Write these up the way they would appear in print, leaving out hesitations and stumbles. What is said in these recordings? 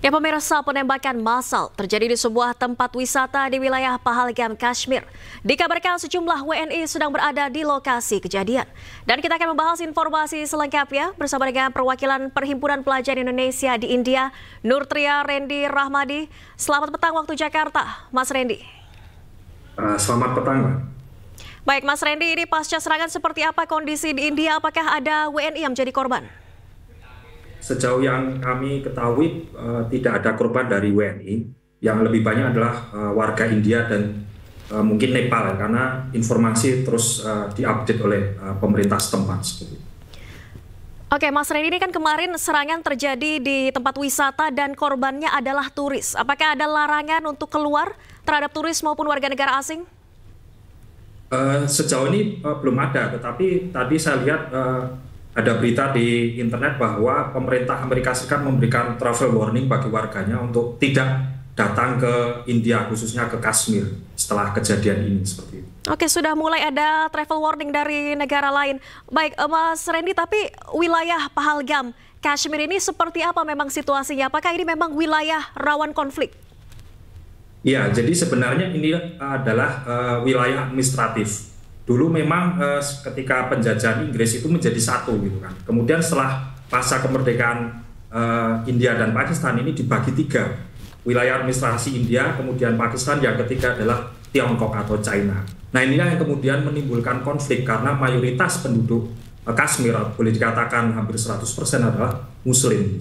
Ya pemirsa, penembakan massal terjadi di sebuah tempat wisata di wilayah Pahalgam, Kashmir. Dikabarkan sejumlah WNI sedang berada di lokasi kejadian. Dan kita akan membahas informasi selengkapnya bersama dengan perwakilan Perhimpunan Pelajar Indonesia di India, Nurtria Rendi Rahmadi. Selamat petang waktu Jakarta, Mas Rendi. Selamat petang, Mbak. Baik, Mas Rendi, ini pasca serangan seperti apa kondisi di India? Apakah ada WNI yang menjadi korban? Sejauh yang kami ketahui tidak ada korban dari WNI. Yang lebih banyak adalah warga India dan mungkin Nepal, karena informasi terus diupdate oleh pemerintah setempat. Oke, Mas Rendi, ini kan kemarin serangan terjadi di tempat wisata dan korbannya adalah turis. Apakah ada larangan untuk keluar terhadap turis maupun warga negara asing? Sejauh ini belum ada, tetapi tadi saya lihat ada berita di internet bahwa pemerintah Amerika Serikat memberikan travel warning bagi warganya untuk tidak datang ke India, khususnya ke Kashmir setelah kejadian ini seperti itu. Oke, sudah mulai ada travel warning dari negara lain. Baik, Mas Rendi, tapi wilayah Pahalgam, Kashmir ini seperti apa memang situasinya? Apakah ini memang wilayah rawan konflik? Ya, jadi sebenarnya ini adalah wilayah administratif. Dulu memang ketika penjajahan Inggris itu menjadi satu gitu kan. Kemudian setelah pasca kemerdekaan India dan Pakistan ini dibagi tiga. Wilayah administrasi India, kemudian Pakistan, yang ketiga adalah Tiongkok atau China. Nah, inilah yang kemudian menimbulkan konflik karena mayoritas penduduk Kashmir, boleh dikatakan hampir 100% adalah Muslim.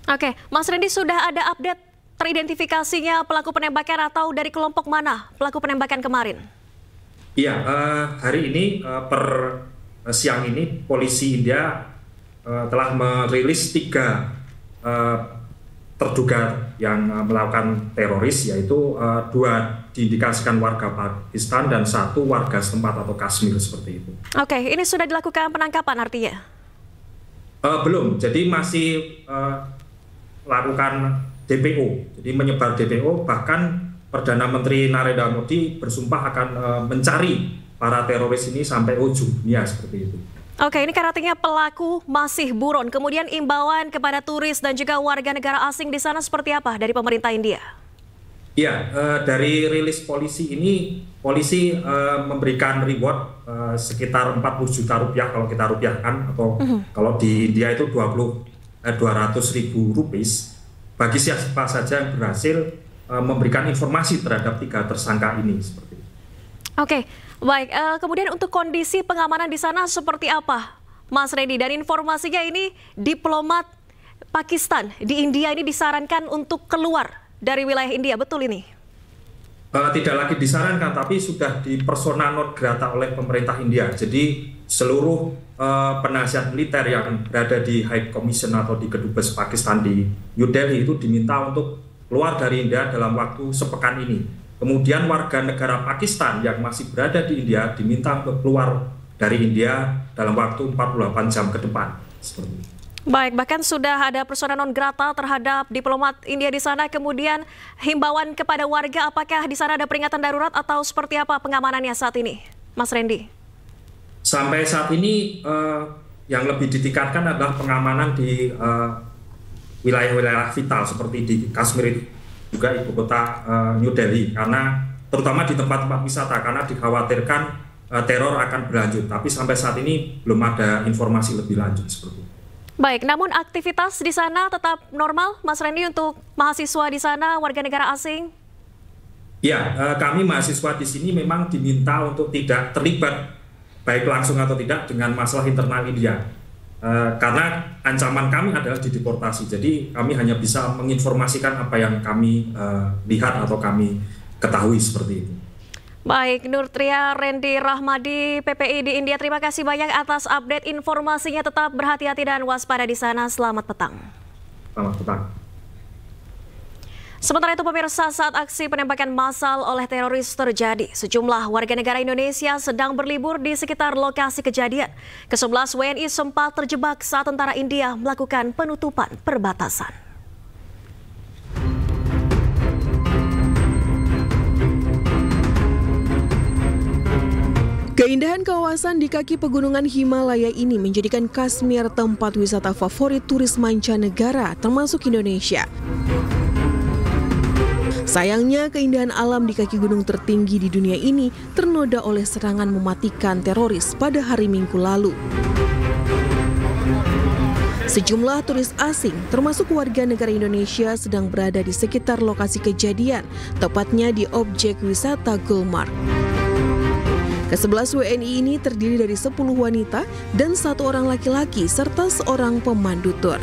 Oke, Mas Rendi, sudah ada update teridentifikasinya pelaku penembakan atau dari kelompok mana pelaku penembakan kemarin? Iya, hari ini per siang ini polisi India telah merilis 3 terduga yang melakukan teroris, yaitu 2 diindikasikan warga Pakistan dan 1 warga setempat atau Kashmir seperti itu. Oke, ini sudah dilakukan penangkapan artinya? Belum, jadi masih lakukan DPO, jadi menyebar DPO, bahkan Perdana Menteri Narendra Modi bersumpah akan mencari para teroris ini sampai ujung dunia seperti itu. Oke, ini kan artinya pelaku masih buron. Kemudian imbauan kepada turis dan juga warga negara asing di sana seperti apa dari pemerintah India? Iya, dari rilis polisi ini, polisi memberikan reward sekitar 40 juta rupiah kalau kita rupiahkan, atau kalau di India itu 200.000 rupiah bagi siapa saja yang berhasil memberikan informasi terhadap 3 tersangka ini seperti itu. Oke, baik. Kemudian untuk kondisi pengamanan di sana seperti apa, Mas Rendi? Dan informasinya ini diplomat Pakistan di India ini disarankan untuk keluar dari wilayah India, betul ini? Tidak lagi disarankan, tapi sudah dipersona non grata oleh pemerintah India. Jadi seluruh penasihat militer yang berada di High Commission atau di Kedubes Pakistan di New Delhi itu diminta untuk keluar dari India dalam waktu sepekan ini. Kemudian warga negara Pakistan yang masih berada di India diminta untuk keluar dari India dalam waktu 48 jam ke depan. Seperti itu. Baik, bahkan sudah ada persona non grata terhadap diplomat India di sana. Kemudian himbauan kepada warga, apakah di sana ada peringatan darurat atau seperti apa pengamanannya saat ini, Mas Rendi? Sampai saat ini yang lebih ditingkatkan adalah pengamanan di wilayah-wilayah vital seperti di Kashmir, juga ibu kota New Delhi, karena terutama di tempat-tempat wisata, karena dikhawatirkan teror akan berlanjut. Tapi sampai saat ini belum ada informasi lebih lanjut seperti itu. Baik, namun aktivitas di sana tetap normal, Mas Rendi, untuk mahasiswa di sana, warga negara asing? Ya, kami mahasiswa di sini memang diminta untuk tidak terlibat, baik langsung atau tidak, dengan masalah internal India. Karena ancaman kami adalah dideportasi, jadi kami hanya bisa menginformasikan apa yang kami lihat atau kami ketahui seperti itu. Baik, Nurtria Rendi Rahmadi, PPI di India, terima kasih banyak atas update informasinya. Tetap berhati-hati dan waspada di sana. Selamat petang. Selamat petang. Sementara itu pemirsa, saat aksi penembakan massal oleh teroris terjadi, sejumlah warga negara Indonesia sedang berlibur di sekitar lokasi kejadian. Ke-11 WNI sempat terjebak saat tentara India melakukan penutupan perbatasan. Keindahan kawasan di kaki pegunungan Himalaya ini menjadikan Kashmir tempat wisata favorit turis mancanegara termasuk Indonesia. Sayangnya, keindahan alam di kaki gunung tertinggi di dunia ini ternoda oleh serangan mematikan teroris pada hari Minggu lalu. Sejumlah turis asing, termasuk warga negara Indonesia, sedang berada di sekitar lokasi kejadian, tepatnya di objek wisata Gulmarg. Ke-11 WNI ini terdiri dari 10 wanita dan 1 orang laki-laki serta seorang pemandu tur.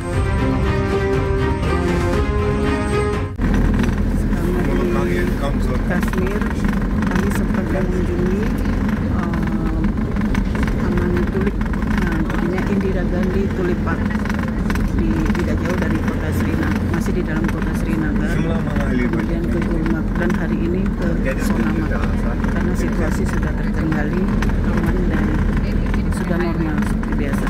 Kashmir, kami sempat mengunjungi Taman Tulip, namanya Indira Gandhi Tulip Park, tidak jauh dari kota Srinagar, masih di dalam kota Srinagar. Kemudian ke Gulmarg dan hari ini ke Sonamarg karena situasi sudah terkendali, aman dan sudah normal seperti biasa.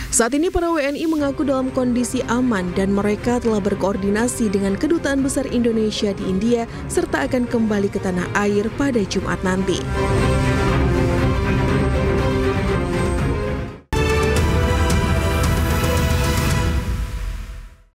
Saat ini para WNI mengaku dalam kondisi aman dan mereka telah berkoordinasi dengan Kedutaan Besar Indonesia di India serta akan kembali ke tanah air pada Jumat nanti.